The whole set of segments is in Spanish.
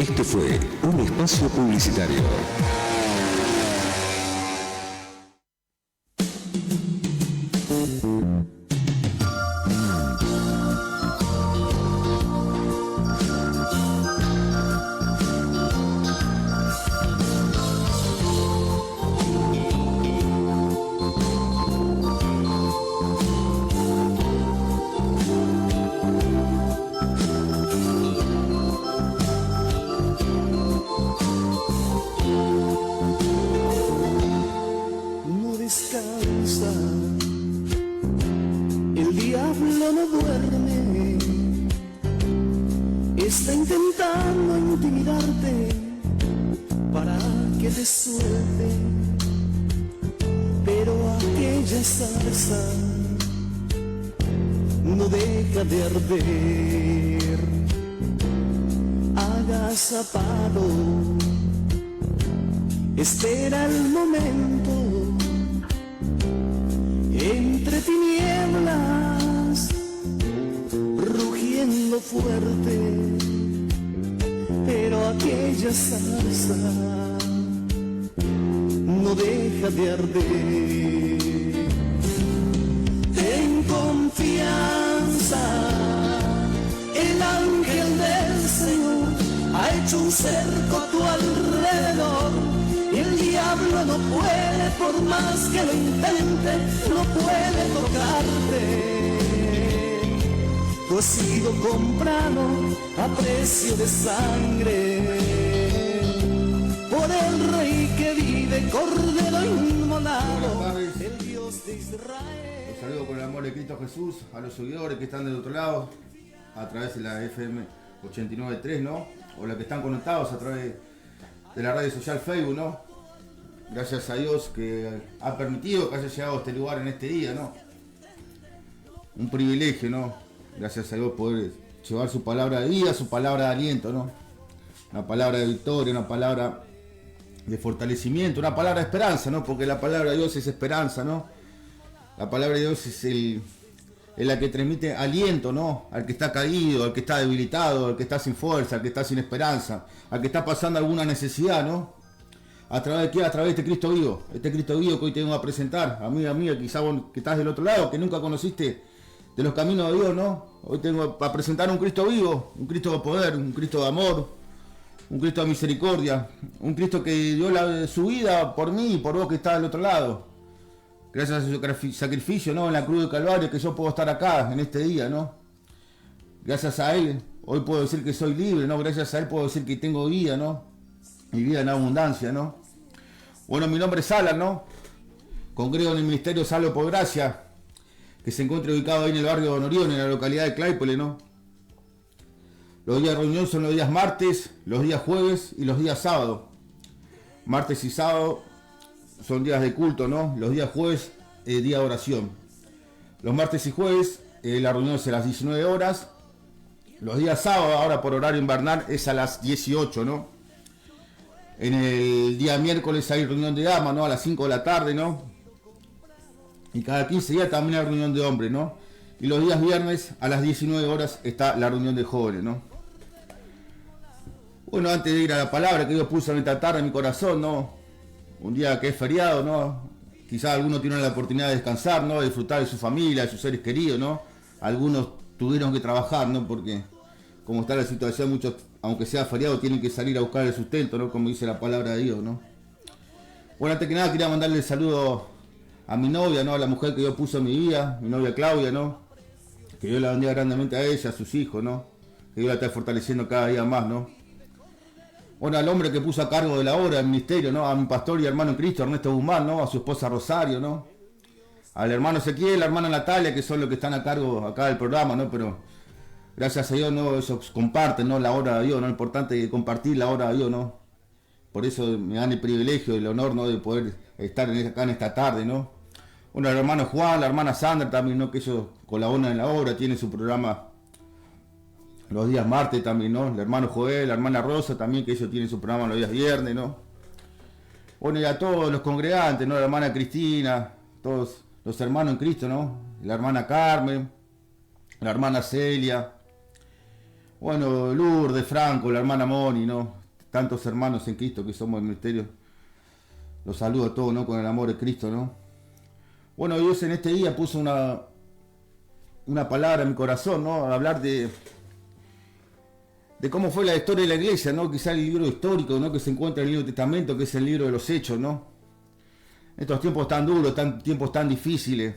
Este fue un espacio publicitario. Espera el momento entre tinieblas, rugiendo fuerte, pero aquella zarza no deja de arder. Ten confianza, el ángel del Señor ha hecho un cerco a tu alrededor. Y el diablo no puede, por más que lo intente, no puede tocarte. Tú has sido comprado a precio de sangre por el Rey que vive, Cordero inmolado, el Dios de Israel. Los saludo con el amor de Cristo Jesús a los seguidores que están del otro lado a través de la FM 89.3, ¿no? O los que están conectados a través de la radio social Facebook, ¿no? Gracias a Dios que ha permitido que haya llegado a este lugar en este día, ¿no? Un privilegio, ¿no? Gracias a Dios poder llevar su palabra de vida, su palabra de aliento, ¿no? Una palabra de victoria, una palabra de fortalecimiento, una palabra de esperanza, ¿no? Porque la palabra de Dios es esperanza, ¿no? La palabra de Dios es la que transmite aliento, ¿no? Al que está caído, al que está debilitado, al que está sin fuerza, al que está sin esperanza, al que está pasando alguna necesidad, ¿no? ¿A través de qué? A través de este Cristo vivo. Este Cristo vivo que hoy te vengo a presentar. Amiga mía, quizás vos que estás del otro lado, que nunca conociste de los caminos de Dios, ¿no? Hoy tengo para presentar un Cristo vivo, un Cristo de poder, un Cristo de amor, un Cristo de misericordia, un Cristo que dio su vida por mí y por vos que estás del otro lado. Gracias a su sacrificio, ¿no? En la cruz de Calvario, que yo puedo estar acá en este día, ¿no? Gracias a Él, hoy puedo decir que soy libre, ¿no? Gracias a Él puedo decir que tengo vida, ¿no? Mi vida en abundancia, ¿no? Bueno, mi nombre es Alan, ¿no? Congrego en el Ministerio Salvo por Gracia, que se encuentra ubicado ahí en el barrio de Norión, en la localidad de Claypole, ¿no? Los días de reunión son los días martes, los días jueves y los días sábado. Martes y sábado son días de culto, ¿no? Los días jueves, día de oración. Los martes y jueves, la reunión es a las 19 horas. Los días sábados, ahora por horario invernal, es a las 18, ¿no? En el día miércoles hay reunión de damas, ¿no? A las 5 de la tarde, ¿no? Y cada 15 días también hay reunión de hombres, ¿no? Y los días viernes a las 19 horas está la reunión de jóvenes, ¿no? Bueno, antes de ir a la palabra que Dios puso en esta tarde en mi corazón, ¿no? Un día que es feriado, ¿no? Quizás algunos tienen la oportunidad de descansar, ¿no? De disfrutar de su familia, de sus seres queridos, ¿no? Algunos tuvieron que trabajar, ¿no? Porque como está la situación, muchos, aunque sea feriado, tienen que salir a buscar el sustento, ¿no? Como dice la palabra de Dios, ¿no? Bueno, antes que nada quería mandarle el saludo a mi novia, ¿no? A la mujer que Dios puso en mi vida, mi novia Claudia, ¿no? Que Dios la bendiga grandemente a ella, a sus hijos, ¿no? Que Dios la está fortaleciendo cada día más, ¿no? Bueno, al hombre que puso a cargo de la obra del ministerio, ¿no? A mi pastor y hermano en Cristo, Ernesto Guzmán, ¿no? A su esposa Rosario, ¿no? Al hermano Ezequiel, la hermana Natalia, que son los que están a cargo acá del programa, ¿no? Pero gracias a Dios, ¿no? Ellos comparten, ¿no? La obra de Dios, ¿no? Lo importante es compartir la obra de Dios, ¿no? Por eso me dan el privilegio y el honor, ¿no? De poder estar acá en esta tarde, ¿no? Bueno, el hermano Juan, la hermana Sandra también, ¿no? Que ellos colaboran en la obra, tienen su programa los días martes también, ¿no? El hermano Joel, la hermana Rosa también, que ellos tienen su programa los días viernes, ¿no? Bueno, y a todos los congregantes, ¿no? La hermana Cristina, todos los hermanos en Cristo, ¿no? La hermana Carmen, la hermana Celia. Bueno, Lourdes, Franco, la hermana Moni, ¿no? Tantos hermanos en Cristo que somos el ministerio. Los saludo a todos, ¿no? Con el amor de Cristo, ¿no? Bueno, Dios en este día puso una palabra en mi corazón, ¿no? A hablar de cómo fue la historia de la iglesia, ¿no? Quizá el libro histórico, ¿no? Que se encuentra en el Nuevo Testamento, que es el libro de los Hechos, ¿no? Estos tiempos tan duros, tiempos tan difíciles.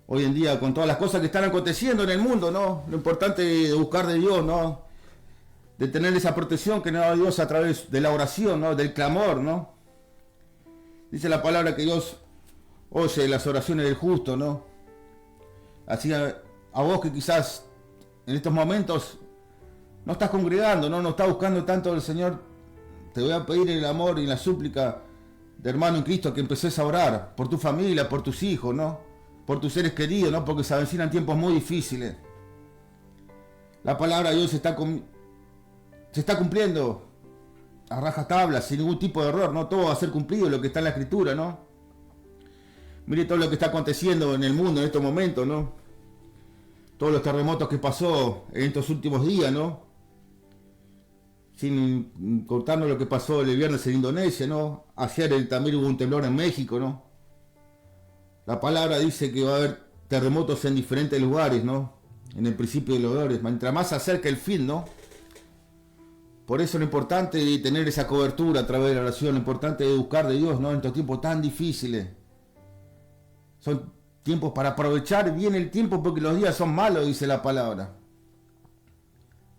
Hoy en día, con todas las cosas que están aconteciendo en el mundo, ¿no? Lo importante es buscar de Dios, ¿no? De tener esa protección que nos da Dios a través de la oración, ¿no? Del clamor, ¿no? Dice la palabra que Dios oye las oraciones del justo, ¿no? Así a vos que quizás en estos momentos no estás congregando, ¿no? No estás buscando tanto al Señor, te voy a pedir el amor y la súplica de hermano en Cristo que empecés a orar por tu familia, por tus hijos, ¿no? Por tus seres queridos, ¿no? Porque se avecinan tiempos muy difíciles. La palabra de Dios se está cumpliendo a rajatabla, sin ningún tipo de error, ¿no? Todo va a ser cumplido, lo que está en la Escritura, ¿no? Mire todo lo que está aconteciendo en el mundo en estos momentos, ¿no? Todos los terremotos que pasó en estos últimos días, ¿no? Sin contarnos lo que pasó el viernes en Indonesia, ¿no? Ayer también hubo un temblor en México, ¿no? La palabra dice que va a haber terremotos en diferentes lugares, ¿no? En el principio de los dolores. Mientras más se acerca el fin, ¿no? Por eso lo importante es tener esa cobertura a través de la oración. Lo importante es buscar de Dios, ¿no? En estos tiempos tan difíciles. Son tiempos para aprovechar bien el tiempo porque los días son malos, dice la palabra.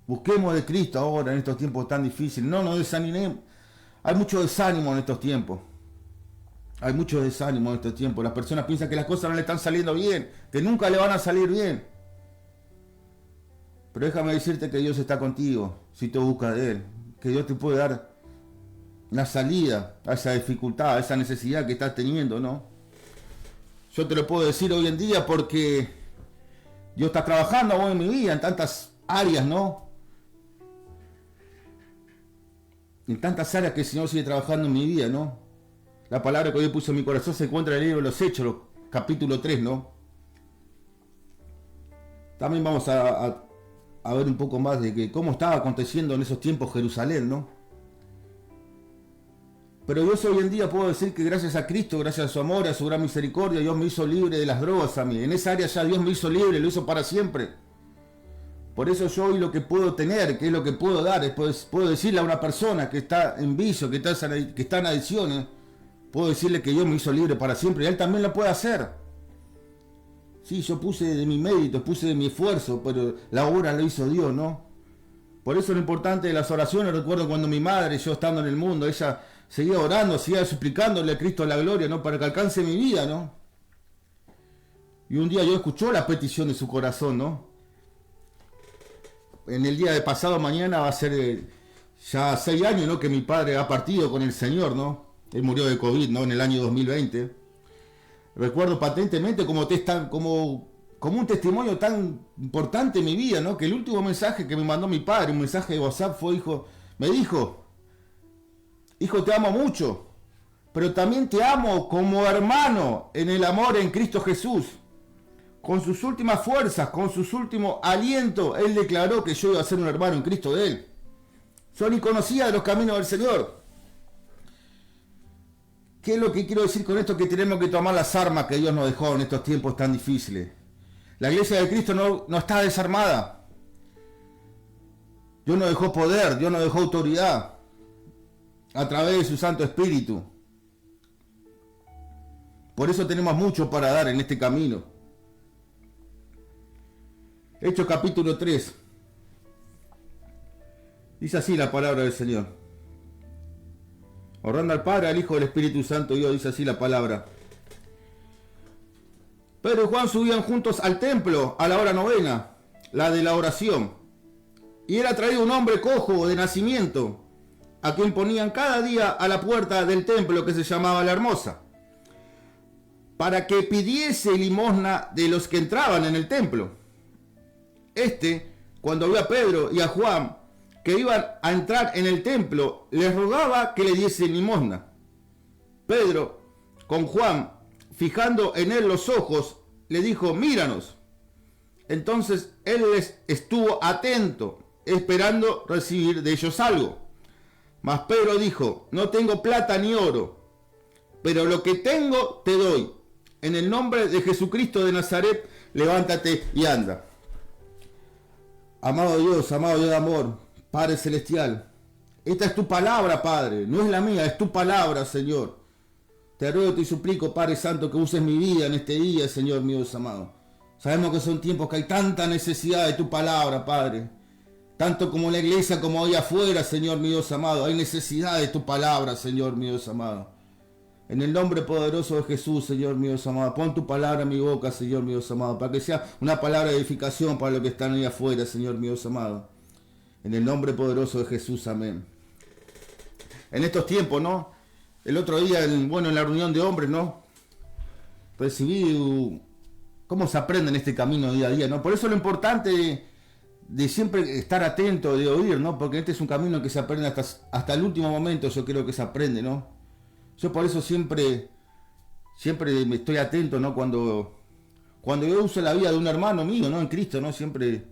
Busquemos de Cristo ahora en estos tiempos tan difíciles. No nos desanimemos. Hay mucho desánimo en estos tiempos. Hay mucho desánimo en estos tiempos. Las personas piensan que las cosas no le están saliendo bien, que nunca le van a salir bien. Pero déjame decirte que Dios está contigo si te buscas de Él. Que Dios te puede dar una salida a esa dificultad, a esa necesidad que estás teniendo, ¿no? Yo te lo puedo decir hoy en día porque Dios está trabajando hoy en mi vida en tantas áreas, ¿no? En tantas áreas que el Señor sigue trabajando en mi vida, ¿no? La palabra que Dios puso en mi corazón se encuentra en el libro de los Hechos, capítulo 3, ¿no? También vamos a ver un poco más de que cómo estaba aconteciendo en esos tiempos Jerusalén, ¿no? Pero Dios hoy en día puedo decir que gracias a Cristo, gracias a su amor, a su gran misericordia, Dios me hizo libre de las drogas a mí. En esa área ya Dios me hizo libre, lo hizo para siempre. Por eso yo hoy lo que puedo tener, que es lo que puedo dar, es puedo decirle a una persona que está en vicio, que está en adicciones, puedo decirle que Dios me hizo libre para siempre y Él también lo puede hacer. Sí, yo puse de mi mérito, puse de mi esfuerzo, pero la obra la hizo Dios, ¿no? Por eso lo importante de las oraciones, recuerdo cuando mi madre, yo estando en el mundo, ella seguía orando, seguía suplicándole a Cristo la gloria, ¿no? Para que alcance mi vida, ¿no? Y un día Dios escuchó la petición de su corazón, ¿no? En el día de pasado mañana va a ser ya 6 años, ¿no? Que mi padre ha partido con el Señor, ¿no? Él murió de COVID, ¿no? En el año 2020. Recuerdo patentemente como un testimonio tan importante en mi vida, ¿no? Que el último mensaje que me mandó mi padre, un mensaje de WhatsApp, me dijo, hijo, te amo mucho, pero también te amo como hermano en el amor en Cristo Jesús. Con sus últimas fuerzas, con sus últimos alientos, Él declaró que yo iba a ser un hermano en Cristo de Él. Yo ni conocía de los caminos del Señor. ¿Qué es lo que quiero decir con esto? Que tenemos que tomar las armas que Dios nos dejó en estos tiempos tan difíciles. La iglesia de Cristo no está desarmada. Dios nos dejó poder, Dios nos dejó autoridad a través de su Santo Espíritu. Por eso tenemos mucho para dar en este camino. Hechos capítulo 3. Dice así la palabra del Señor. Honrando al Padre, al Hijo, del Espíritu Santo, Dios, dice así la palabra. Pedro y Juan subían juntos al templo a la hora novena, la de la oración. Y era traído un hombre cojo de nacimiento, a quien ponían cada día a la puerta del templo que se llamaba La Hermosa, para que pidiese limosna de los que entraban en el templo. Cuando vio a Pedro y a Juan que iban a entrar en el templo, les rogaba que le diesen limosna. Pedro, con Juan, fijando en él los ojos, le dijo, míranos. Entonces él estuvo atento, esperando recibir de ellos algo. Mas Pedro dijo: no tengo plata ni oro, pero lo que tengo te doy. En el nombre de Jesucristo de Nazaret, levántate y anda. Amado Dios de amor, Padre Celestial, esta es tu palabra, Padre, no es la mía, es tu palabra, Señor. Te ruego y te suplico, Padre Santo, que uses mi vida en este día, Señor mío Dios amado. Sabemos que son tiempos que hay tanta necesidad de tu palabra, Padre. Tanto como en la iglesia como ahí afuera, Señor mío Dios amado. Hay necesidad de tu palabra, Señor mío Dios amado. En el nombre poderoso de Jesús, Señor mío Dios amado. Pon tu palabra en mi boca, Señor mío Dios amado. Para que sea una palabra de edificación para los que están ahí afuera, Señor mío Dios amado. En el nombre poderoso de Jesús, amén. En estos tiempos, ¿no? El otro día, en la reunión de hombres, ¿no? Recibí cómo se aprende en este camino día a día, ¿no? Por eso lo importante de siempre estar atento, de oír, ¿no? Porque este es un camino que se aprende hasta el último momento, yo creo que se aprende, ¿no? Yo por eso siempre me estoy atento, ¿no? Cuando yo uso la vida de un hermano mío, ¿no? En Cristo, ¿no? Siempre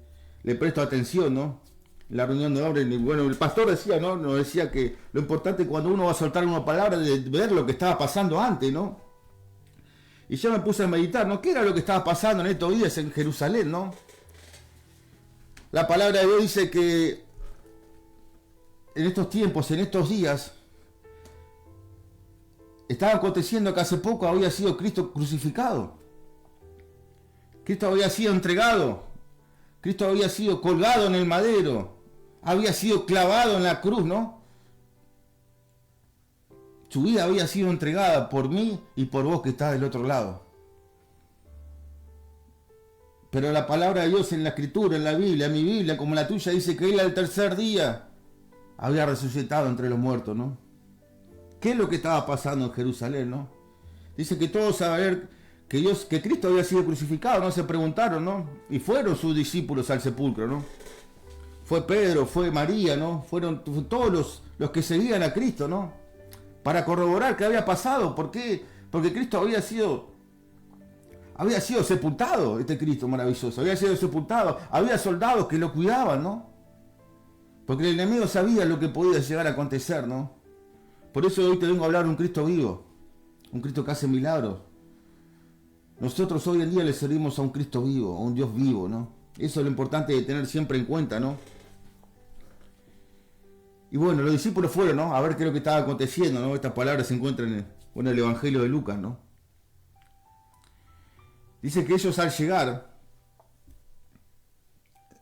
le presto atención, ¿no? La reunión de hombres, bueno, el pastor decía, ¿no? Nos decía que lo importante cuando uno va a soltar una palabra de ver lo que estaba pasando antes, ¿no? Y yo me puse a meditar, ¿no? ¿Qué era lo que estaba pasando en estos días en Jerusalén, ¿no? La palabra de Dios dice que en estos tiempos, en estos días, estaba aconteciendo que hace poco había sido Cristo crucificado. Cristo había sido entregado. Cristo había sido colgado en el madero. Había sido clavado en la cruz, ¿no? Su vida había sido entregada por mí y por vos que estás del otro lado. Pero la palabra de Dios en la Escritura, en la Biblia, en mi Biblia, como la tuya, dice que él al tercer día había resucitado entre los muertos, ¿no? ¿Qué es lo que estaba pasando en Jerusalén, no? Dice que todos saber que Cristo había sido crucificado, ¿no? Se preguntaron, ¿no? Y fueron sus discípulos al sepulcro, ¿no? Fue Pedro, fue María, ¿no? Fueron todos los que seguían a Cristo, ¿no? Para corroborar qué había pasado. ¿Por qué? Porque Cristo había sido sepultado, este Cristo maravilloso. Había sido sepultado. Había soldados que lo cuidaban, ¿no? Porque el enemigo sabía lo que podía llegar a acontecer, ¿no? Por eso hoy te vengo a hablar de un Cristo vivo. Un Cristo que hace milagros. Nosotros hoy en día le servimos a un Cristo vivo, a un Dios vivo, ¿no? Eso es lo importante de tener siempre en cuenta, ¿no? Y bueno, los discípulos fueron, ¿no? A ver qué es lo que estaba aconteciendo, ¿no? Estas palabras se encuentran en el Evangelio de Lucas, ¿no? Dice que ellos al llegar,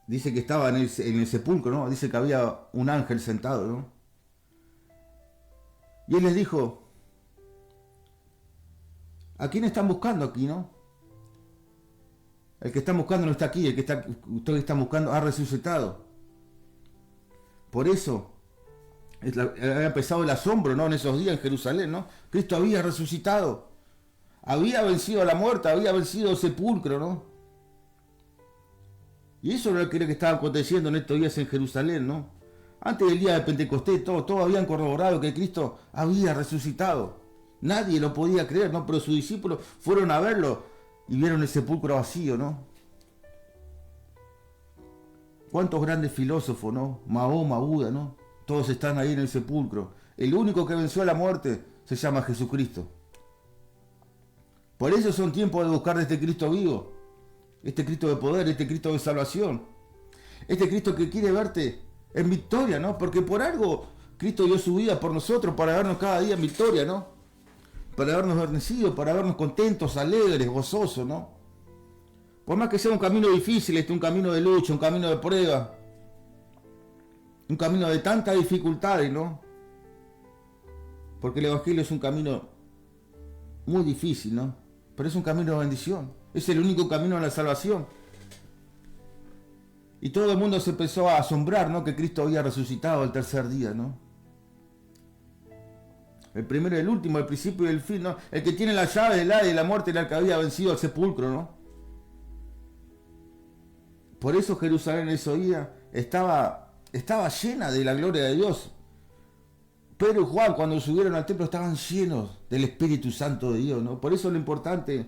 dice que estaban en el sepulcro, ¿no? Dice que había un ángel sentado, ¿no? Y él les dijo: ¿a quién están buscando aquí, no? El que están buscando no está aquí, ustedes están buscando ha resucitado. Por eso había empezado el asombro, ¿no? En esos días en Jerusalén, ¿no? Cristo había resucitado. Había vencido a la muerte, había vencido el sepulcro, ¿no? Y eso era lo que estaba aconteciendo en estos días en Jerusalén, ¿no? Antes del día de Pentecostés, todos habían corroborado que Cristo había resucitado. Nadie lo podía creer, ¿no? Pero sus discípulos fueron a verlo y vieron el sepulcro vacío, ¿no? ¿Cuántos grandes filósofos, ¿no? Mahoma, Buda, ¿no? Todos están ahí en el sepulcro. El único que venció a la muerte se llama Jesucristo. Por eso son tiempos de buscar de este Cristo vivo. Este Cristo de poder, este Cristo de salvación. Este Cristo que quiere verte en victoria, ¿no? Porque por algo Cristo dio su vida por nosotros, para vernos cada día en victoria, ¿no? Para vernos bendecidos, para vernos contentos, alegres, gozosos, ¿no? Por más que sea un camino difícil, un camino de lucha, un camino de prueba, un camino de tantas dificultades, ¿no? Porque el Evangelio es un camino muy difícil, ¿no? Pero es un camino de bendición. Es el único camino a la salvación. Y todo el mundo se empezó a asombrar, ¿no? Que Cristo había resucitado al tercer día, ¿no? El primero y el último, el principio y el fin, ¿no? El que tiene la llave del Hades y la muerte era el que había vencido al sepulcro, ¿no? Por eso Jerusalén en esos días estaba llena de la gloria de Dios. Pedro y Juan, cuando subieron al templo, estaban llenos del Espíritu Santo de Dios, ¿no? Por eso lo importante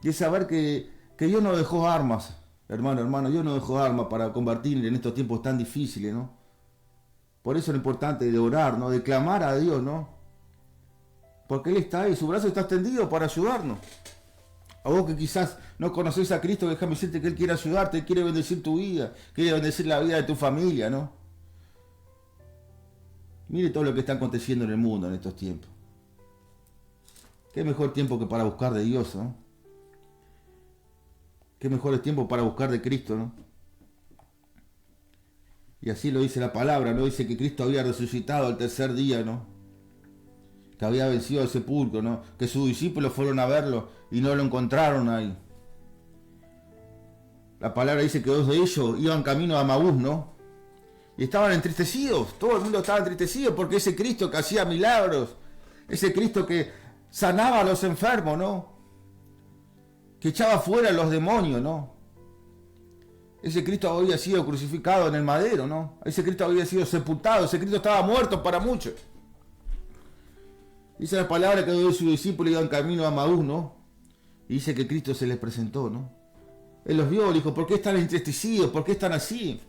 es saber que Dios no dejó armas Hermano, Dios no dejó armas para combatir en estos tiempos tan difíciles, ¿no? Por eso lo importante de orar, ¿no? De clamar a Dios, ¿no? Porque Él está ahí, su brazo está extendido para ayudarnos. A vos que quizás no conocés a Cristo, déjame decirte que Él quiere ayudarte, Él quiere bendecir tu vida, quiere bendecir la vida de tu familia, ¿no? Mire todo lo que está aconteciendo en el mundo en estos tiempos. Qué mejor tiempo que para buscar de Dios, ¿no? Qué mejor tiempo para buscar de Cristo, ¿no? Y así lo dice la palabra, ¿no? Dice que Cristo había resucitado al tercer día, ¿no? Que había vencido el sepulcro, ¿no? Que sus discípulos fueron a verlo y no lo encontraron ahí. La palabra dice que dos de ellos iban camino a Emaús, ¿no? Y estaban entristecidos, todo el mundo estaba entristecido porque ese Cristo que hacía milagros, ese Cristo que sanaba a los enfermos, ¿no? Que echaba fuera a los demonios, ¿no? Ese Cristo había sido crucificado en el madero, ¿no? Ese Cristo había sido sepultado, ese Cristo estaba muerto para muchos. Dice la palabra que dos de sus discípulos iban camino a Emaús, ¿no? Y dice que Cristo se les presentó, ¿no? Él los vio, le dijo, ¿por qué están entristecidos? ¿Por qué están así?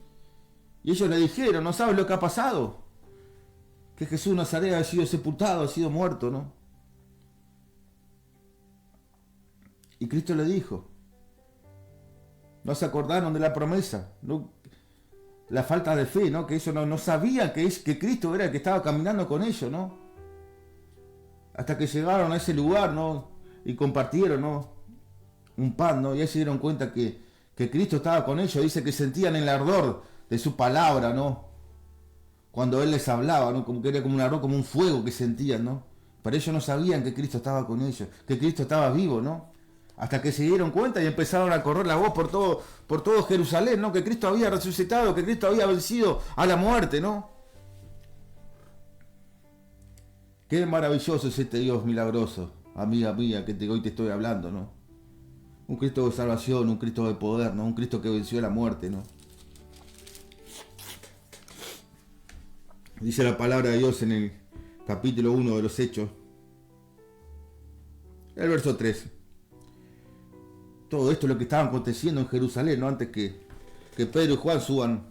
Y ellos le dijeron, ¿no sabes lo que ha pasado? Que Jesús de Nazaret ha sido sepultado, ha sido muerto, ¿no? Y Cristo le dijo, no se acordaron de la promesa, ¿no? La falta de fe, ¿no? Que ellos no sabían que Cristo era el que estaba caminando con ellos, ¿no? Hasta que llegaron a ese lugar, ¿no? Y compartieron, ¿no? Un pan, ¿no? Y ahí se dieron cuenta que Cristo estaba con ellos. Dice que sentían el ardor de su palabra, ¿no? Cuando Él les hablaba, ¿no? Como que era como un ardor, como un fuego que sentían, ¿no? Pero ellos no sabían que Cristo estaba con ellos, que Cristo estaba vivo, ¿no? Hasta que se dieron cuenta y empezaron a correr la voz por todo Jerusalén, ¿no? Que Cristo había resucitado, que Cristo había vencido a la muerte, ¿no? Qué maravilloso es este Dios milagroso, amiga mía, que hoy te estoy hablando, ¿no? Un Cristo de salvación, un Cristo de poder, ¿no? Un Cristo que venció a la muerte, ¿no? Dice la palabra de Dios en el capítulo 1 de los Hechos, el verso 3. Todo esto es lo que estaba aconteciendo en Jerusalén, ¿no? Antes que Pedro y Juan suban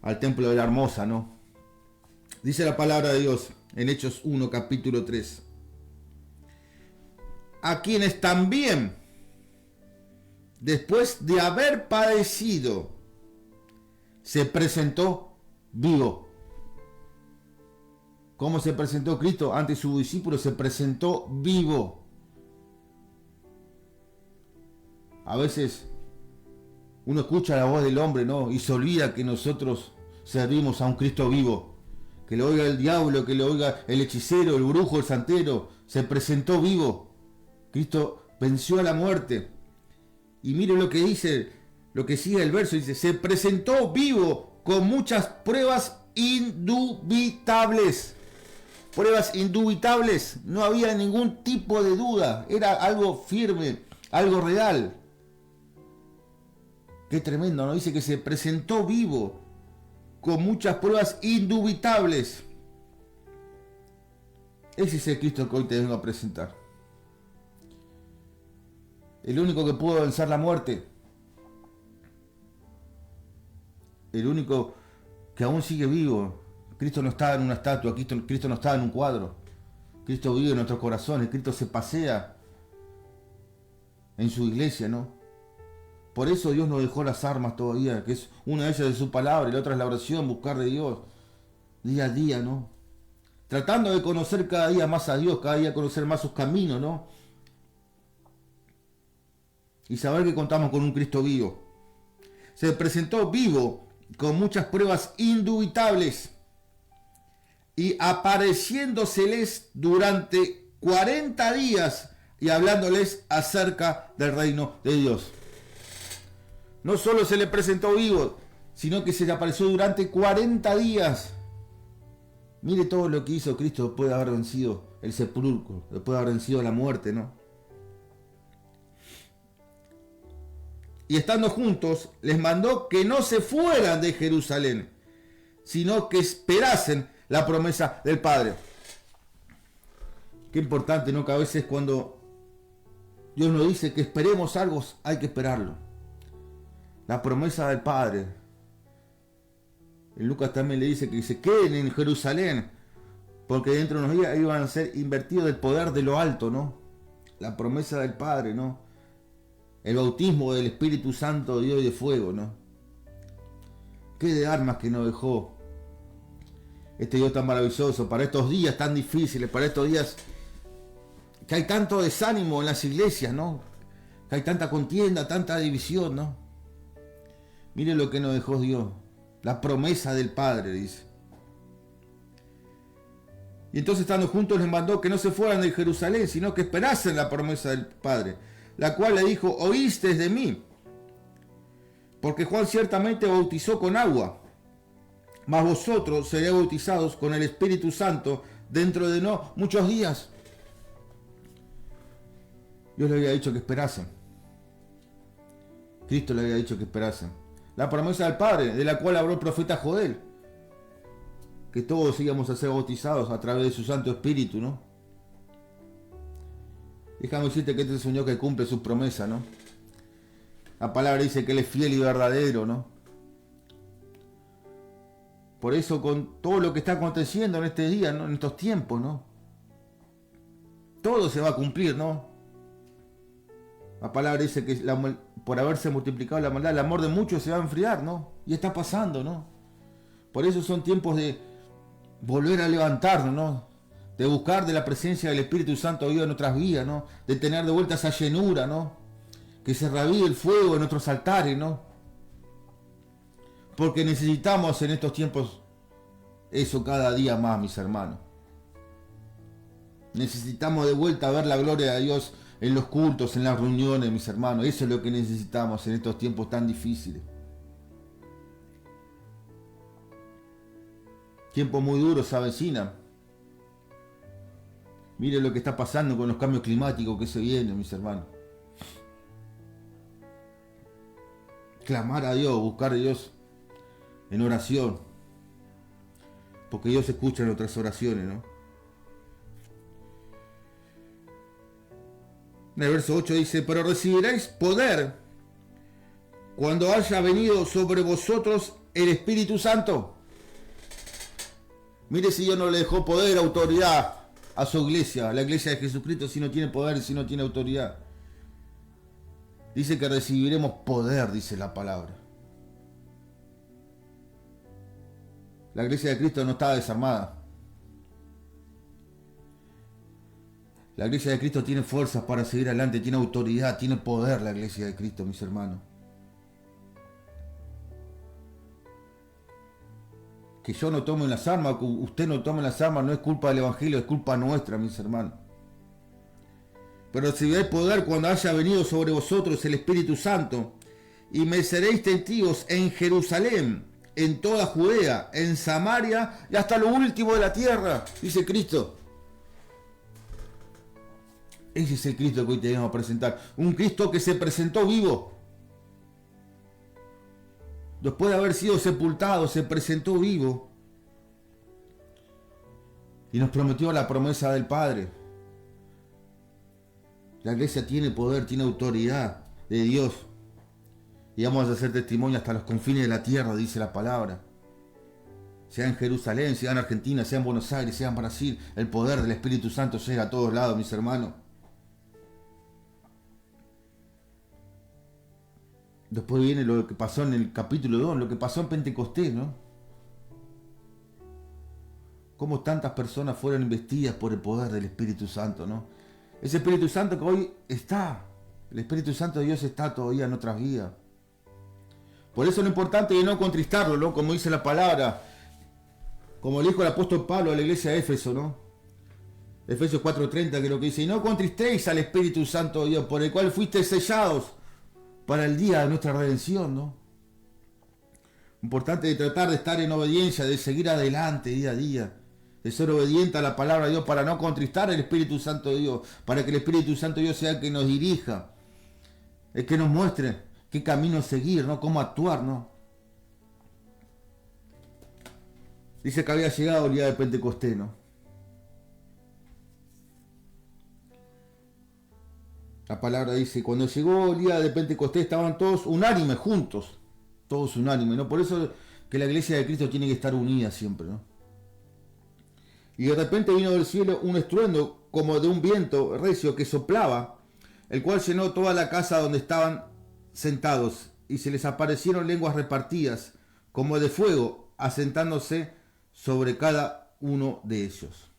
al templo de la Hermosa, ¿no? Dice la palabra de Dios en Hechos 1, capítulo 3. A quienes también, después de haber padecido, se presentó vivo. ¿Cómo se presentó Cristo? Ante sus discípulos se presentó vivo. A veces uno escucha la voz del hombre, ¿no? Y se olvida que nosotros servimos a un Cristo vivo. Que lo oiga el diablo, que lo oiga el hechicero, el brujo, el santero. Se presentó vivo. Cristo venció a la muerte. Y mire lo que dice, lo que sigue el verso. Dice, se presentó vivo con muchas pruebas indubitables. Pruebas indubitables. No había ningún tipo de duda. Era algo firme, algo real. Qué tremendo, ¿no? Dice que se presentó vivo con muchas pruebas indubitables. Ese es el Cristo que hoy te vengo a presentar. El único que pudo vencer la muerte. El único que aún sigue vivo. Cristo no estaba en una estatua, Cristo no estaba en un cuadro. Cristo vive en nuestros corazones, Cristo se pasea en su iglesia, ¿no? Por eso Dios nos dejó las armas todavía, que es una de ellas de su palabra y la otra es la oración, buscar de Dios, día a día, ¿no? Tratando de conocer cada día más a Dios, cada día conocer más sus caminos, ¿no? Y saber que contamos con un Cristo vivo. Se presentó vivo con muchas pruebas indubitables y apareciéndoseles durante 40 días y hablándoles acerca del reino de Dios. No solo se le presentó vivo, sino que se le apareció durante 40 días. Mire todo lo que hizo Cristo después de haber vencido el sepulcro, después de haber vencido la muerte, ¿no? Y estando juntos, les mandó que no se fueran de Jerusalén, sino que esperasen la promesa del Padre. Qué importante, ¿no? Que a veces cuando Dios nos dice que esperemos algo, hay que esperarlo. La promesa del Padre. En Lucas también le dice que se queden en Jerusalén, porque dentro de unos días iban a ser invertidos del poder de lo alto, ¿no? La promesa del Padre, ¿no? El bautismo del Espíritu Santo de Dios y de fuego, ¿no? Qué de armas que nos dejó este Dios tan maravilloso para estos días tan difíciles, para estos días que hay tanto desánimo en las iglesias, ¿no? Que hay tanta contienda, tanta división, ¿no? Mire lo que nos dejó Dios, la promesa del Padre, dice. Y entonces estando juntos les mandó que no se fueran de Jerusalén, sino que esperasen la promesa del Padre, la cual le dijo, oísteis de mí, porque Juan ciertamente bautizó con agua, mas vosotros seréis bautizados con el Espíritu Santo dentro de no muchos días. Dios le había dicho que esperasen. Cristo le había dicho que esperasen. La promesa del Padre, de la cual habló el profeta Joel, que todos íbamos a ser bautizados a través de su Santo Espíritu, ¿no? Déjame decirte que este es un Dios que cumple sus promesas, ¿no? La palabra dice que Él es fiel y verdadero, ¿no? Por eso, con todo lo que está aconteciendo en este día, ¿no? En estos tiempos, ¿no? Todo se va a cumplir, ¿no? La palabra dice que por haberse multiplicado la maldad, el amor de muchos se va a enfriar, ¿no? Y está pasando, ¿no? Por eso son tiempos de volver a levantarnos, ¿no? De buscar de la presencia del Espíritu Santo de Dios en nuestras vidas, ¿no? De tener de vuelta esa llenura, ¿no? Que se reavive el fuego en nuestros altares, ¿no? Porque necesitamos en estos tiempos eso cada día más, mis hermanos. Necesitamos de vuelta ver la gloria de Dios en los cultos, en las reuniones, mis hermanos. Eso es lo que necesitamos en estos tiempos tan difíciles. Tiempos muy duros se avecinan. Miren lo que está pasando con los cambios climáticos que se vienen, mis hermanos. Clamar a Dios, buscar a Dios en oración. Porque Dios escucha nuestras oraciones, ¿no? En el verso 8 dice, pero recibiréis poder cuando haya venido sobre vosotros el Espíritu Santo. Mire si Dios no le dejó poder, autoridad a su iglesia, a la iglesia de Jesucristo, si no tiene poder, si no tiene autoridad. Dice que recibiremos poder, dice la palabra. La iglesia de Cristo no está desarmada. La iglesia de Cristo tiene fuerzas para seguir adelante, tiene autoridad, tiene poder la iglesia de Cristo, mis hermanos. Que yo no tome las armas, que usted no tome las armas, no es culpa del Evangelio, es culpa nuestra, mis hermanos. Pero recibiréis poder cuando haya venido sobre vosotros el Espíritu Santo, y me seréis testigos en Jerusalén, en toda Judea, en Samaria y hasta lo último de la tierra, dice Cristo. Ese es el Cristo que hoy te vamos a presentar. Un Cristo que se presentó vivo. Después de haber sido sepultado, se presentó vivo. Y nos prometió la promesa del Padre. La iglesia tiene poder, tiene autoridad de Dios. Y vamos a hacer testimonio hasta los confines de la tierra, dice la palabra. Sea en Jerusalén, sea en Argentina, sea en Buenos Aires, sea en Brasil, el poder del Espíritu Santo llega a todos lados, mis hermanos. Después viene lo que pasó en el capítulo 2, lo que pasó en Pentecostés, ¿no? Cómo tantas personas fueron investidas por el poder del Espíritu Santo, ¿no? Ese Espíritu Santo que hoy está, el Espíritu Santo de Dios está todavía en nuestras vidas. Por eso lo importante es no contristarlo, ¿no? Como dice la palabra, como le dijo el apóstol Pablo a la iglesia de Éfeso, ¿no? Efesios 4:30, que es lo que dice, y no contristéis al Espíritu Santo de Dios, por el cual fuisteis sellados para el día de nuestra redención, ¿no? Importante de tratar de estar en obediencia, de seguir adelante día a día, de ser obediente a la palabra de Dios para no contristar al Espíritu Santo de Dios, para que el Espíritu Santo de Dios sea el que nos dirija, el que nos muestre qué camino seguir, ¿no? Cómo actuar, ¿no? Dice que había llegado el día de Pentecostés, ¿no? La palabra dice, cuando llegó el día de Pentecostés estaban todos unánimes juntos, todos unánimes, ¿no? Por eso que la iglesia de Cristo tiene que estar unida siempre, ¿no? Y de repente vino del cielo un estruendo como de un viento recio que soplaba, el cual llenó toda la casa donde estaban sentados, y se les aparecieron lenguas repartidas como de fuego, asentándose sobre cada uno de ellos.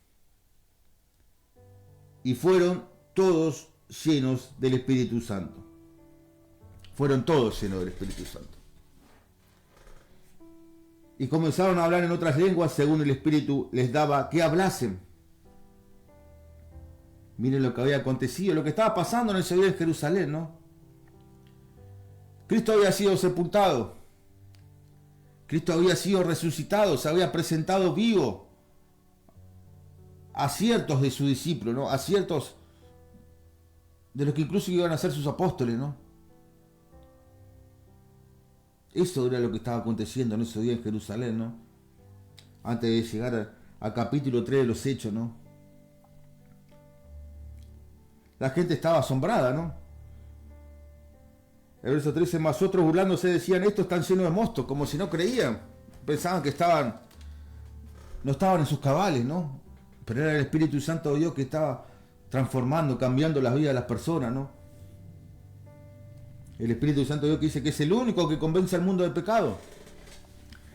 Y fueron todos llenos del Espíritu Santo. Fueron todos llenos del Espíritu Santo. Y comenzaron a hablar en otras lenguas según el Espíritu les daba que hablasen. Miren lo que había acontecido, lo que estaba pasando en ese día en Jerusalén, ¿no? Cristo había sido sepultado. Cristo había sido resucitado, se había presentado vivo a ciertos de sus discípulos, ¿no? A ciertos de los que incluso iban a ser sus apóstoles, ¿no? Eso era lo que estaba aconteciendo en ese día en Jerusalén, ¿no? Antes de llegar al capítulo 3 de los Hechos, ¿no? La gente estaba asombrada, ¿no? El verso 13, más otros burlándose decían, estos están llenos de mostos, como si no creían. Pensaban que no estaban en sus cabales, ¿no? Pero era el Espíritu Santo de Dios que estaba transformando, cambiando las vidas de las personas, ¿no? El Espíritu Santo de Dios que dice que es el único que convence al mundo del pecado.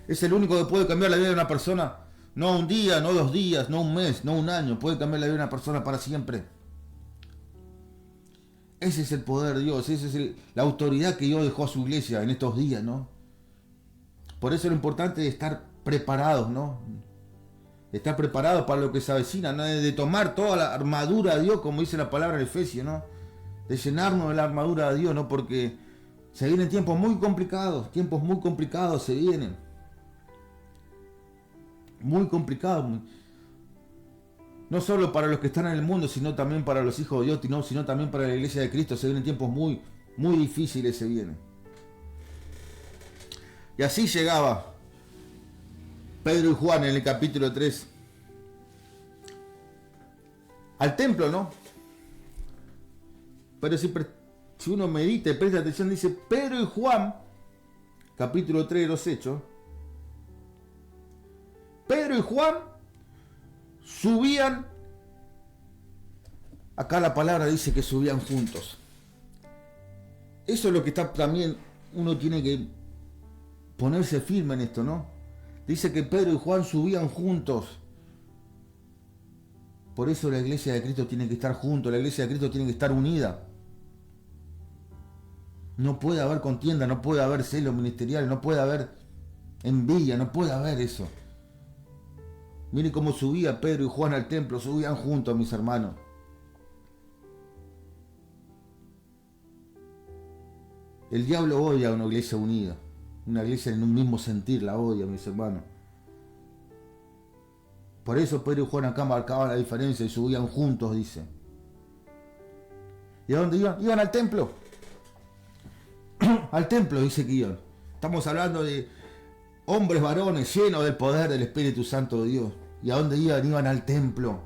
Es el único que puede cambiar la vida de una persona. No un día, no 2 días, no un mes, no un año. Puede cambiar la vida de una persona para siempre. Ese es el poder de Dios, esa es la autoridad que Dios dejó a su iglesia en estos días, ¿no? Por eso lo importante es estar preparados, ¿no? Estar preparados para lo que se avecina, ¿no? De tomar toda la armadura de Dios, como dice la palabra en Efesios, ¿no? De llenarnos de la armadura de Dios, ¿no? Porque se vienen tiempos muy complicados se vienen. Muy complicados. No solo para los que están en el mundo, sino también para los hijos de Dios, sino también para la iglesia de Cristo. Se vienen tiempos muy, muy difíciles, se vienen. Y así llegaba Pedro y Juan en el capítulo 3 al templo, ¿no? Pero si uno medita y presta atención, dice Pedro y Juan, capítulo 3 de los Hechos, Pedro y Juan subían, acá la palabra dice que subían juntos. Eso es lo que está también, uno tiene que ponerse firme en esto, ¿no? Dice que Pedro y Juan subían juntos. Por eso la iglesia de Cristo tiene que estar juntos, la iglesia de Cristo tiene que estar unida. No puede haber contienda, no puede haber celos ministeriales, no puede haber envidia, no puede haber eso. Miren cómo subía Pedro y Juan al templo, subían juntos, mis hermanos. El diablo odia a una iglesia unida, una iglesia en un mismo sentir, la odia, mis hermanos. Por eso Pedro y Juan acá marcaban la diferencia y subían juntos, dice. ¿Y a dónde iban? Iban al templo. Al templo, dice que iban. Estamos hablando de hombres, varones, llenos del poder del Espíritu Santo de Dios. ¿Y a dónde iban? Iban al templo.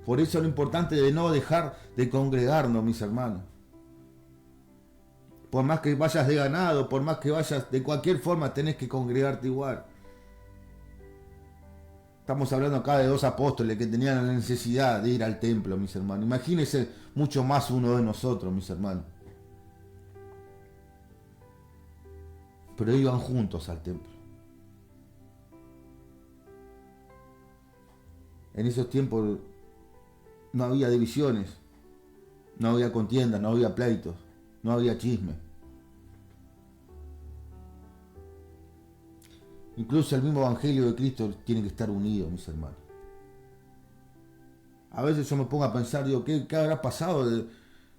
Por eso lo importante de no dejar de congregarnos, mis hermanos. Por más que vayas de ganado, por más que vayas de cualquier forma, tenés que congregarte igual. Estamos hablando acá de 2 apóstoles que tenían la necesidad de ir al templo, mis hermanos. Imagínense mucho más uno de nosotros, mis hermanos. Pero iban juntos al templo. En esos tiempos no había divisiones, no había contiendas, no había pleitos, no había chisme. Incluso el mismo evangelio de Cristo tiene que estar unido, mis hermanos. A veces yo me pongo a pensar, digo, ¿qué habrá pasado de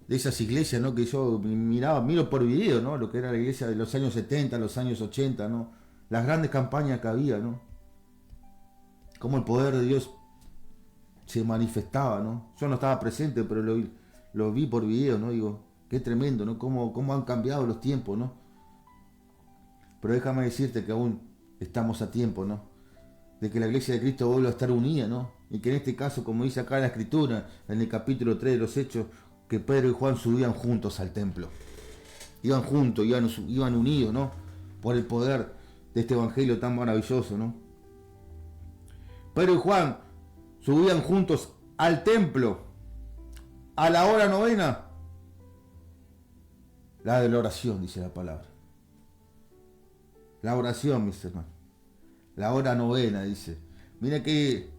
esas iglesias, ¿no? Que yo miro por video, ¿no? Lo que era la iglesia de los años 70, los años 80, ¿no? Las grandes campañas que había, ¿no? Cómo el poder de Dios se manifestaba, ¿no? Yo no estaba presente, pero lo vi por video, ¿no? Digo, qué tremendo, ¿no? Cómo han cambiado los tiempos, ¿no? Pero déjame decirte que aún estamos a tiempo, ¿no? De que la iglesia de Cristo vuelva a estar unida, ¿no? Y que en este caso, como dice acá en la Escritura, en el capítulo 3 de los Hechos, que Pedro y Juan subían juntos al templo. Iban juntos, iban unidos, ¿no? Por el poder de este evangelio tan maravilloso, ¿no? Pedro y Juan subían juntos al templo a la hora novena, la de la oración, dice la palabra. La oración, mis hermanos. La hora novena, dice. Mira qué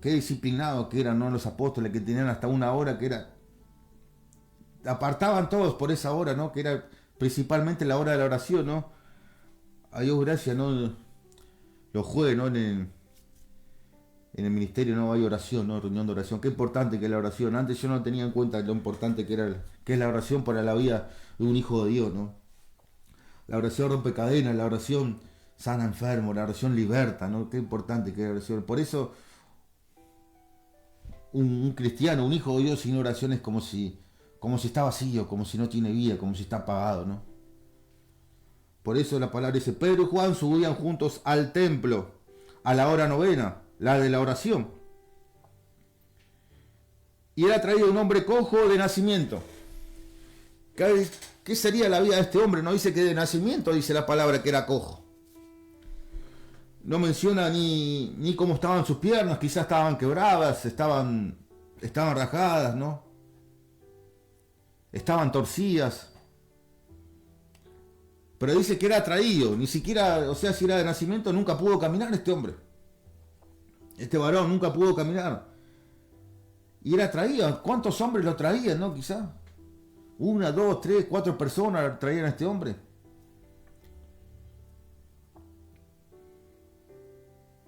disciplinados que eran, ¿no? Los apóstoles, que tenían hasta una hora que era... Apartaban todos por esa hora, ¿no? Que era principalmente la hora de la oración, ¿no? A Dios gracias, ¿no? Los jueves, ¿no? En el ministerio no hay oración, ¿no? Reunión de oración. Qué importante que es la oración. Antes yo no tenía en cuenta lo importante que es la oración para la vida de un hijo de Dios, ¿no? La oración rompe cadenas, la oración sana enfermos, la oración liberta, ¿no? Qué importante que es la oración. Por eso un cristiano, un hijo de Dios sin oración es como si está vacío, como si no tiene vida, como si está apagado, ¿no? Por eso la palabra dice, Pedro y Juan subían juntos al templo a la hora novena, la de la oración. Y era traído un hombre cojo de nacimiento. ¿Qué sería la vida de este hombre? No dice que de nacimiento, dice la palabra que era cojo. No menciona ni cómo estaban sus piernas, quizás estaban quebradas, estaban rajadas, ¿no? Estaban torcidas. Pero dice que era traído, ni siquiera, o sea, si era de nacimiento, nunca pudo caminar este hombre. Este varón nunca pudo caminar. Y era traído. ¿Cuántos hombres lo traían, no? Quizás 1, 2, 3, 4 personas traían a este hombre.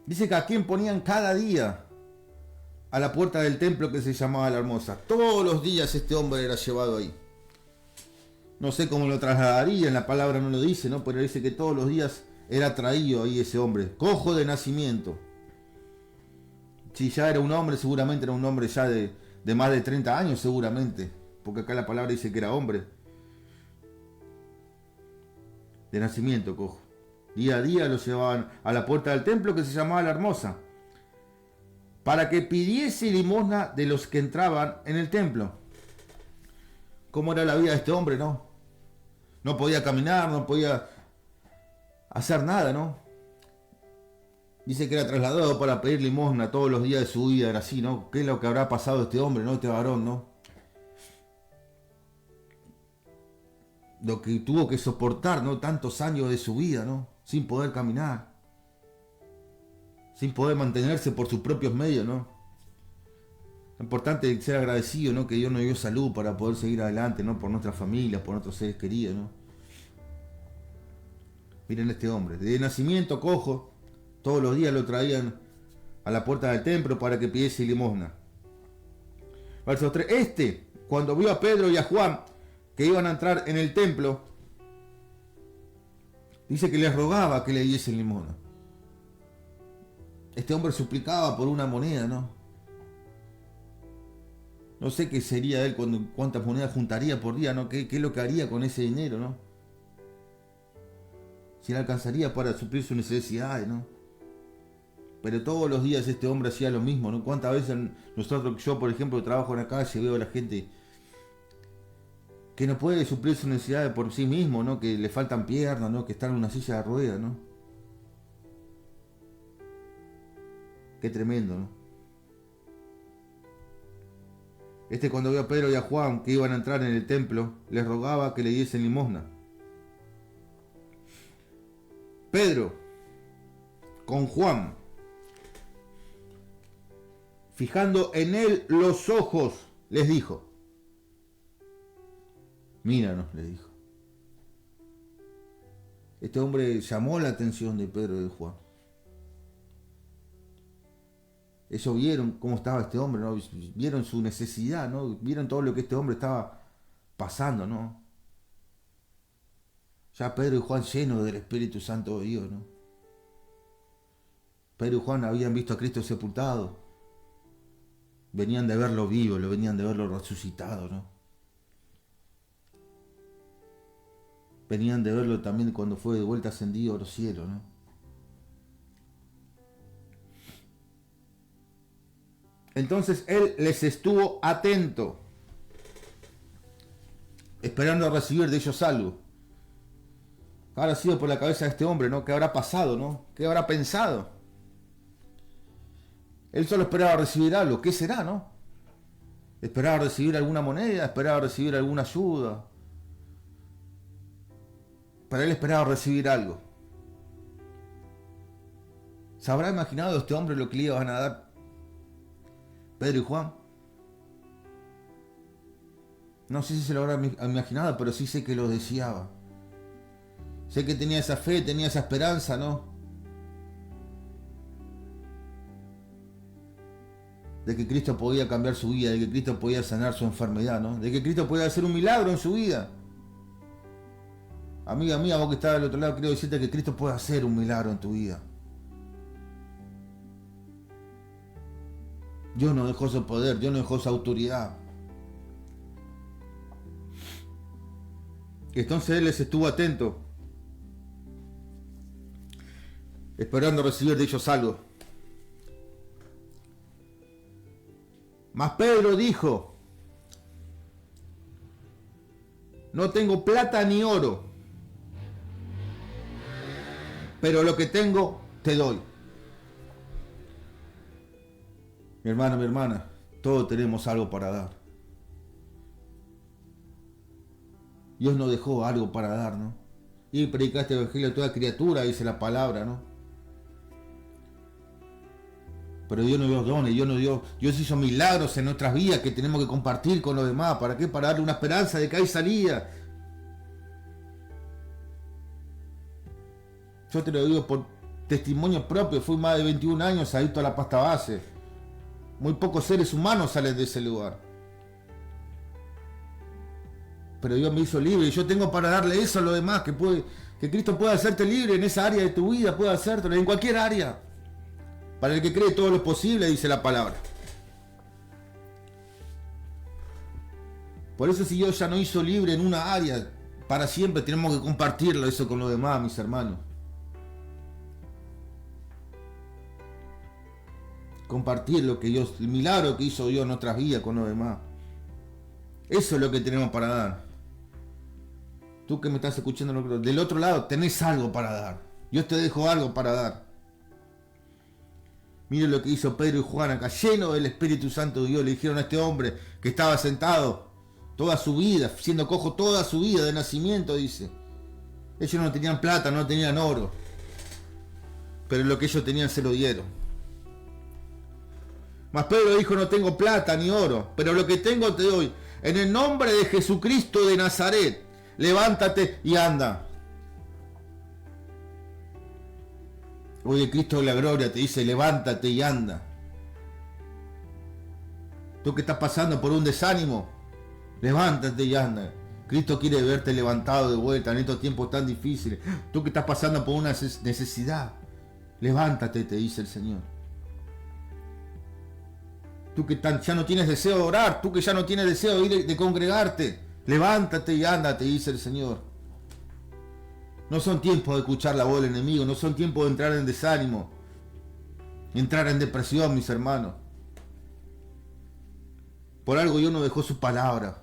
Dice que a quien ponían cada día a la puerta del templo que se llamaba La Hermosa. Todos los días este hombre era llevado ahí. No sé cómo lo trasladaría, en la palabra no lo dice, ¿no? Pero dice que todos los días era traído ahí ese hombre, cojo de nacimiento. Si ya era un hombre, seguramente era un hombre ya de más de 30 años, seguramente. Porque acá la palabra dice que era hombre. De nacimiento, cojo. Día a día lo llevaban a la puerta del templo que se llamaba La Hermosa, para que pidiese limosna de los que entraban en el templo. ¿Cómo era la vida de este hombre, no? No podía caminar, no podía hacer nada, ¿no? Dice que era trasladado para pedir limosna todos los días de su vida, era así, ¿no? ¿Qué es lo que habrá pasado este hombre, ¿no? Este varón, ¿no? Lo que tuvo que soportar, ¿no? Tantos años de su vida, ¿no? Sin poder caminar. Sin poder mantenerse por sus propios medios, ¿no? Es importante ser agradecido, ¿no? Que Dios nos dio salud para poder seguir adelante, ¿no? Por nuestras familias, por nuestros seres queridos, ¿no? Miren este hombre, de nacimiento cojo, todos los días lo traían a la puerta del templo para que pidiese limosna. Verso 3. Cuando vio a Pedro y a Juan que iban a entrar en el templo, dice que les rogaba que le diesen limosna. Este hombre suplicaba por una moneda, ¿no? No sé qué sería él, cuántas monedas juntaría por día, ¿no? ¿Qué es lo que haría con ese dinero, no? Si le alcanzaría para suplir sus necesidades, ¿no? Pero todos los días este hombre hacía lo mismo, ¿no? ¿Cuántas veces yo, por ejemplo, trabajo en la calle, veo a la gente que no puede suplir sus necesidades por sí mismo, ¿no? Que le faltan piernas, ¿no? Que están en una silla de ruedas, ¿no? Qué tremendo, ¿no? Cuando vio a Pedro y a Juan que iban a entrar en el templo, les rogaba que le diesen limosna. Pedro, con Juan, fijando en él los ojos, les dijo: míranos, le dijo. Este hombre llamó la atención de Pedro y de Juan. Ellos vieron cómo estaba este hombre, ¿no? Vieron su necesidad, ¿no? Vieron todo lo que este hombre estaba pasando, ¿no? Ya Pedro y Juan llenos del Espíritu Santo de Dios, ¿no? Pedro y Juan habían visto a Cristo sepultado. Venían de verlo vivo, venían de verlo resucitado, ¿no? Venían de verlo también cuando fue de vuelta ascendido a los cielos, ¿no? Entonces él les estuvo atento. esperando a recibir de ellos algo. ¿Qué habrá sido por la cabeza de este hombre, no? ¿Qué habrá pasado, no? ¿Qué habrá pensado? Él solo esperaba recibir algo. ¿Qué será, no? Esperaba recibir alguna moneda, esperaba recibir alguna ayuda. Pero él esperaba recibir algo. ¿Se habrá imaginado este hombre lo que le iban a dar Pedro y Juan? No sé si se lo habrá imaginado, pero sí sé que lo deseaba. Sé que tenía esa fe, tenía esa esperanza, ¿no? De que Cristo podía cambiar su vida, de que Cristo podía sanar su enfermedad, ¿no? De que Cristo podía hacer un milagro en su vida. Amiga mía, vos que estás del otro lado, quiero decirte que Cristo puede hacer un milagro en tu vida. Dios no dejó su poder, Dios no dejó su autoridad. Entonces él les estuvo atento, esperando recibir de ellos algo. Mas Pedro dijo: no tengo plata ni oro, pero lo que tengo te doy. Mi hermano, mi hermana, todos tenemos algo para dar. Dios nos dejó algo para dar, ¿no? Y predicar este evangelio a toda criatura, dice la palabra, ¿no? Pero Dios nos dio dones, Dios hizo milagros en nuestras vidas que tenemos que compartir con los demás. ¿Para qué? Para darle una esperanza de que hay salida. Yo te lo digo por testimonio propio, fui más de 21 años adicto a la pasta base. Muy pocos seres humanos salen de ese lugar. Pero Dios me hizo libre y yo tengo para darle eso a los demás, que Cristo pueda hacerte libre en esa área de tu vida, pueda hacértelo, en cualquier área. Para el que cree todo lo posible, dice la palabra. Por eso si Dios ya nos hizo libre en una área, para siempre tenemos que compartirlo eso con los demás, mis hermanos. Compartir lo que Dios, el milagro que hizo Dios en nuestras vidas con los demás. Eso es lo que tenemos para dar. Tú que me estás escuchando del otro lado, tenés algo para dar. Dios te dejó algo para dar. Miren lo que hizo Pedro y Juan acá, lleno del Espíritu Santo de Dios. Le dijeron a este hombre que estaba sentado toda su vida, siendo cojo toda su vida de nacimiento, dice. Ellos no tenían plata, no tenían oro, pero lo que ellos tenían se lo dieron. Mas Pedro dijo: no tengo plata ni oro, pero lo que tengo te doy. En el nombre de Jesucristo de Nazaret, levántate y anda. Hoy el Cristo de la gloria te dice: levántate y anda. Tú que estás pasando por un desánimo, levántate y anda. Cristo quiere verte levantado de vuelta en estos tiempos tan difíciles. Tú que estás pasando por una necesidad, levántate, te dice el Señor. Tú que ya no tienes deseo de orar, tú que ya no tienes deseo de ir de congregarte, levántate y anda, te dice el Señor. No son tiempos de escuchar la voz del enemigo, no son tiempos de entrar en desánimo, entrar en depresión, mis hermanos. Por algo Dios nos dejó su palabra.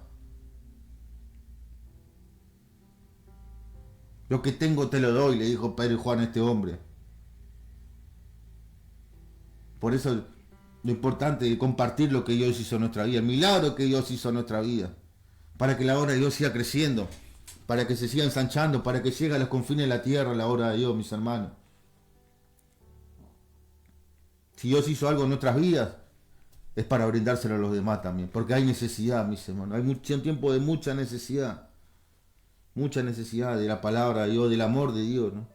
Lo que tengo te lo doy, le dijo Pedro y Juan a este hombre. Por eso lo importante es compartir lo que Dios hizo en nuestra vida, el milagro que Dios hizo en nuestra vida, para que la obra de Dios siga creciendo, para que se siga ensanchando, para que llegue a los confines de la tierra la obra de Dios, mis hermanos. Si Dios hizo algo en nuestras vidas, es para brindárselo a los demás también, porque hay necesidad, mis hermanos, hay un tiempo de mucha necesidad de la palabra de Dios, del amor de Dios, ¿no?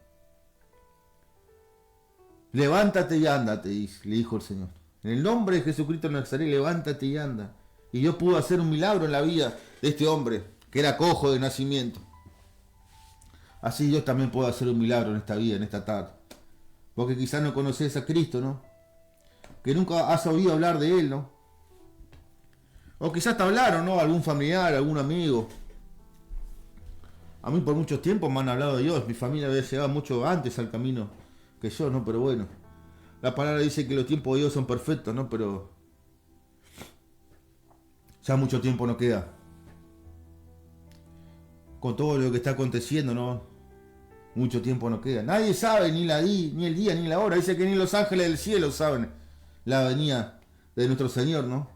Levántate y ándate, le dijo el Señor. En el nombre de Jesucristo de Nazaret, levántate y anda. Y Dios pudo hacer un milagro en la vida de este hombre, que era cojo de nacimiento. Así Dios también puede hacer un milagro en esta vida, en esta tarde. Porque quizás no conoces a Cristo, ¿no? Que nunca has oído hablar de Él, ¿no? O quizás te hablaron, ¿no? Algún familiar, algún amigo. A mí por mucho tiempo me han hablado de Dios. Mi familia había llegado mucho antes al camino que yo, ¿no? Pero bueno, la palabra dice que los tiempos de Dios son perfectos, ¿no? Pero ya mucho tiempo no queda. con todo lo que está aconteciendo, ¿no? Mucho tiempo no queda. Nadie sabe ni el día ni la hora. Dice que ni los ángeles del cielo saben la venida de nuestro Señor, ¿no?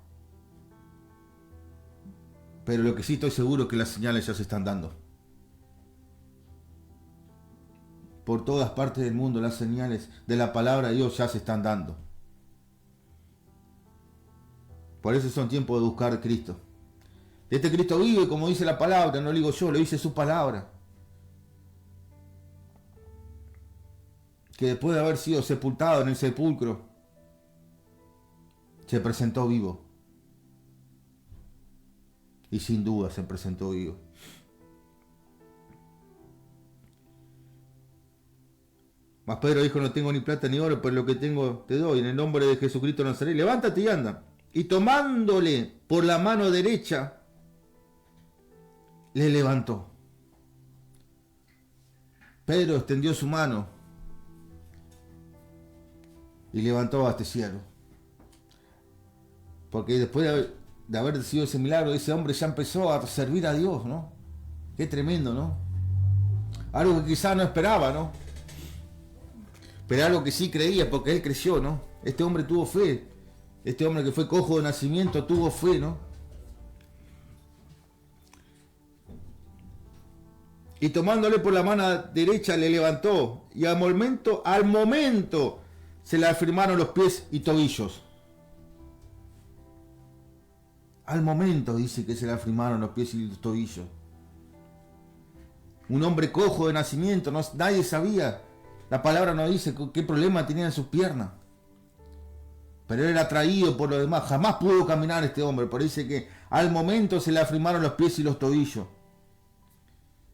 Pero lo que sí estoy seguro es que las señales ya se están dando. Por todas partes del mundo las señales de la palabra de Dios ya se están dando. Por eso son tiempos de buscar a Cristo. Este Cristo vive, como dice la palabra, no lo digo yo, lo dice su palabra. Que después de haber sido sepultado en el sepulcro, se presentó vivo. Y sin duda se presentó vivo. Mas Pedro dijo, no tengo ni plata ni oro, pero lo que tengo te doy, en el nombre de Jesucristo de Nazaret. Levántate y anda. Y tomándole por la mano derecha, le levantó. Pedro extendió su mano y levantó a este cielo. Porque después de haber sido ese milagro, ese hombre ya empezó a servir a Dios, ¿no? Qué tremendo, ¿no? Algo que quizás no esperaba, ¿no? Pero algo que sí creía, porque él creció, ¿no? Este hombre tuvo fe. Este hombre que fue cojo de nacimiento tuvo fe, ¿no? Y tomándole por la mano derecha le levantó. Y al momento se le afirmaron los pies y tobillos. Al momento dice que se le afirmaron los pies y los tobillos. Un hombre cojo de nacimiento, nadie sabía. La palabra no dice qué problema tenía en sus piernas. Pero él era atraído por lo demás. Jamás pudo caminar este hombre. Por eso dice que al momento se le afirmaron los pies y los tobillos.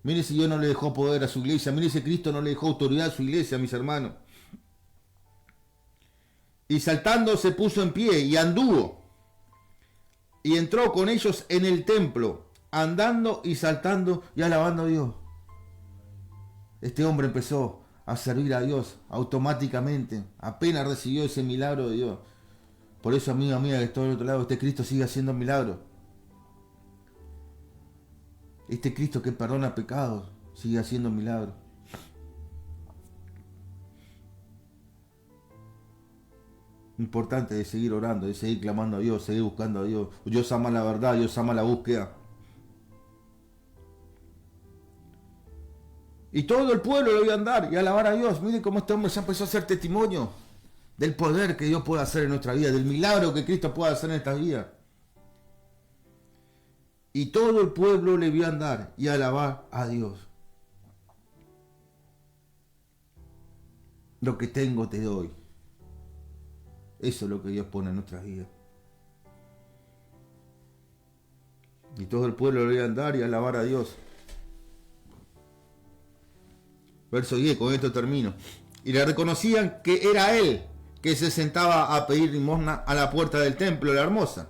Mire si Dios no le dejó poder a su iglesia. Mire si Cristo no le dejó autoridad a su iglesia, mis hermanos. Y saltando se puso en pie y anduvo. Y entró con ellos en el templo, andando y saltando y alabando a Dios. Este hombre empezó a servir a Dios automáticamente. Apenas recibió ese milagro de Dios. Por eso, amiga mía, que está del otro lado, este Cristo sigue haciendo milagros. Este Cristo que perdona pecados sigue haciendo milagros. Importante de seguir orando, de seguir clamando a Dios, seguir buscando a Dios. Dios ama la verdad, Dios ama la búsqueda. Y todo el pueblo lo iba a andar y alabar a Dios. Miren cómo este hombre ya empezó a hacer testimonio del poder que Dios puede hacer en nuestra vida, del milagro que Cristo puede hacer en esta vida. Y todo el pueblo le vio andar y alabar a Dios. Lo que tengo te doy. Eso es lo que Dios pone en nuestras vidas. Y todo el pueblo le vio andar y alabar a Dios. Verso 10, con esto termino. Y le reconocían que era él que se sentaba a pedir limosna a la puerta del templo de la hermosa.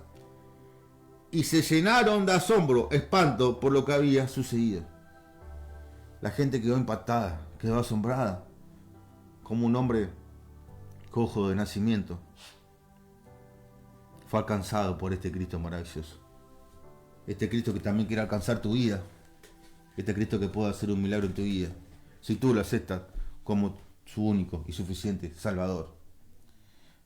Y se llenaron de asombro, espanto por lo que había sucedido. La gente quedó impactada, quedó asombrada, como un hombre cojo de nacimiento fue alcanzado por este Cristo maravilloso. Este Cristo que también quiere alcanzar tu vida. Este Cristo que puede hacer un milagro en tu vida, si tú lo aceptas como su único y suficiente Salvador.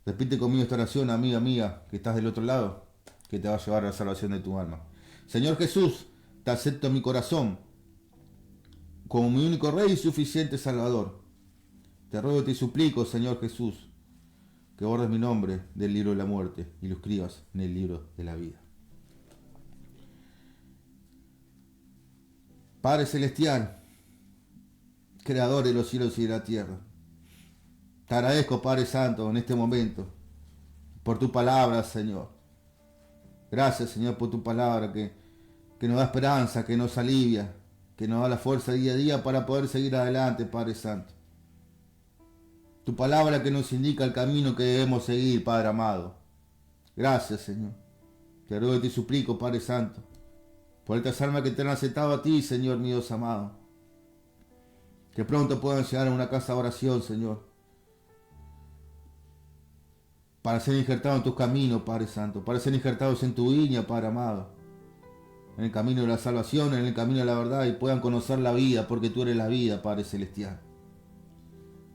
Repite conmigo esta oración, amiga, que estás del otro lado, que te va a llevar a la salvación de tu alma. Señor Jesús, te acepto en mi corazón como mi único Rey y suficiente Salvador. Te ruego y te suplico, Señor Jesús, que borres mi nombre del libro de la muerte y lo escribas en el libro de la vida. Padre Celestial, Creador de los cielos y de la tierra, te agradezco, Padre Santo, en este momento, por tu palabra, Señor. Gracias, Señor, por tu palabra que nos da esperanza, que nos alivia, que nos da la fuerza día a día para poder seguir adelante, Padre Santo. Tu palabra que nos indica el camino que debemos seguir, Padre amado. Gracias, Señor. Te ruego y te suplico, Padre Santo, por estas almas que te han aceptado a ti, Señor, mi Dios amado. Que pronto puedan llegar a una casa de oración, Señor, para ser injertados en tus caminos, Padre Santo, para ser injertados en tu viña, Padre amado. en el camino de la salvación, en el camino de la verdad, y puedan conocer la vida, porque tú eres la vida, Padre Celestial.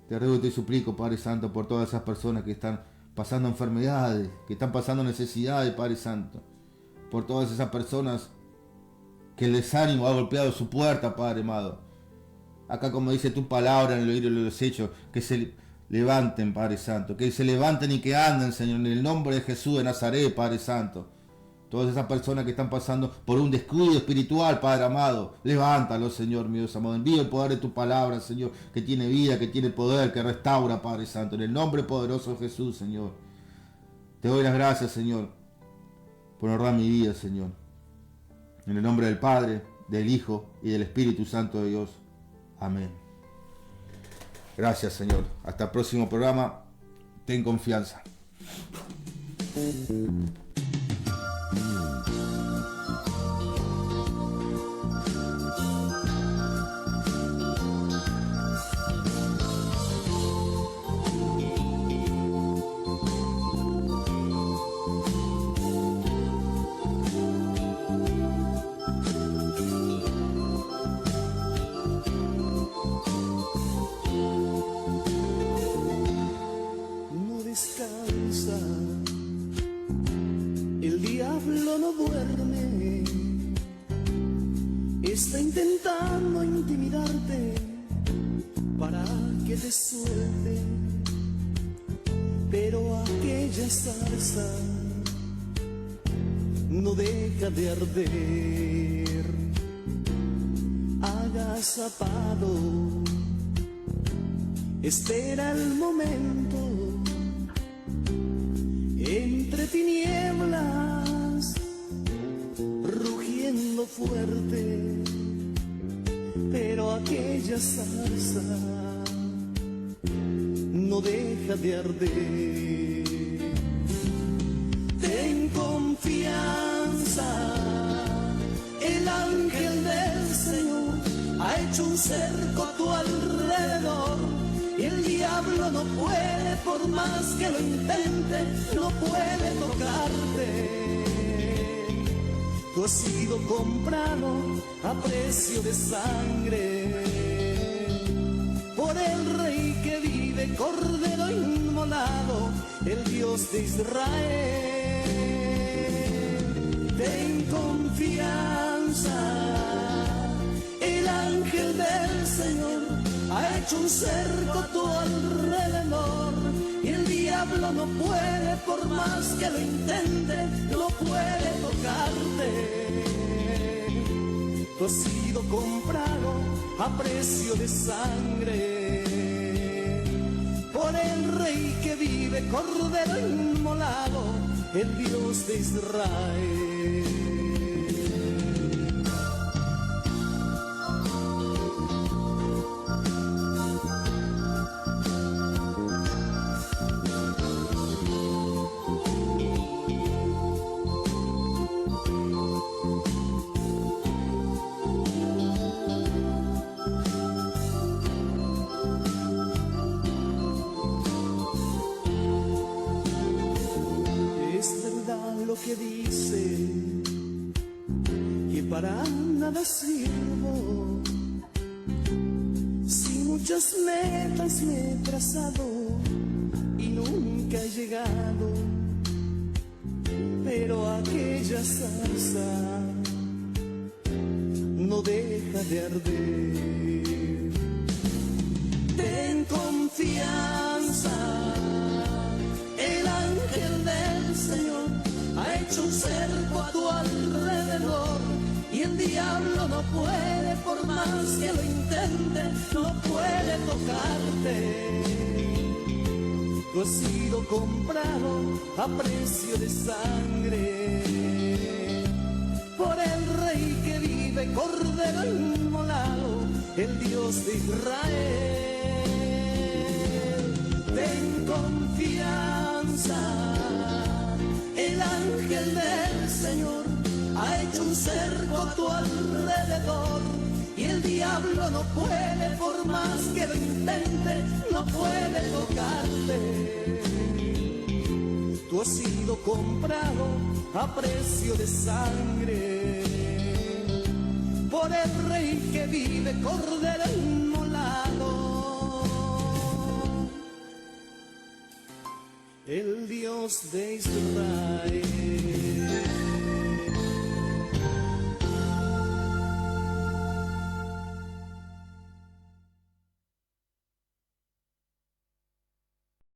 Te ruego y te suplico, Padre Santo, por todas esas personas que están pasando enfermedades, que están pasando necesidades, Padre Santo. Por todas esas personas que el desánimo ha golpeado su puerta, Padre amado. Acá, como dice tu palabra en el libro de los Hechos, que se levanten, Padre Santo. Que se levanten y que anden, Señor, en el nombre de Jesús de Nazaret, Padre Santo. Todas esas personas que están pasando por un descuido espiritual, Padre amado, levántalos, Señor mío, amado. Envía el poder de tu palabra, Señor, que tiene vida, que tiene poder, que restaura, Padre Santo. En el nombre poderoso de Jesús, Señor. Te doy las gracias, Señor, por honrar mi vida, Señor. En el nombre del Padre, del Hijo y del Espíritu Santo de Dios. Amén. Gracias, Señor. Hasta el próximo programa. Ten confianza. Está intentando intimidarte para que te suelte, pero aquella zarza no deja de arder. Agazapado, espera el momento entre tinieblas, rugiendo fuerte, pero aquella zarza no deja de arder. Ten confianza, el ángel del Señor ha hecho un cerco a tu alrededor, y el diablo no puede, por más que lo intente, no puede tocarte. Tú has sido comprado a precio de sangre por el Rey que vive, Cordero inmolado, el Dios de Israel. Ten confianza, el ángel del Señor ha hecho un cerco a tu alrededor, y el diablo no puede, por más que lo intente, no puede tocarte. Tú has sido comprado a precio de sangre por el Rey que vive, Cordero inmolado, el Dios de Israel. Que dice que para nada sirvo, si muchas metas me he trazado y nunca he llegado, pero aquella zarza no deja de arder. Ten confianza, el ángel del Señor ha hecho un cerco a tu alrededor, y el diablo no puede, por más que lo intente, no puede tocarte. Tú has sido comprado a precio de sangre por el Rey que vive, Cordero inmolado, el Dios de Israel. Ten confianza, el ángel del Señor ha hecho un cerco a tu alrededor, y el diablo no puede, por más que lo intente, no puede tocarte. Tú has sido comprado a precio de sangre por el rey que vive cordero inmolado. El Dios de Israel.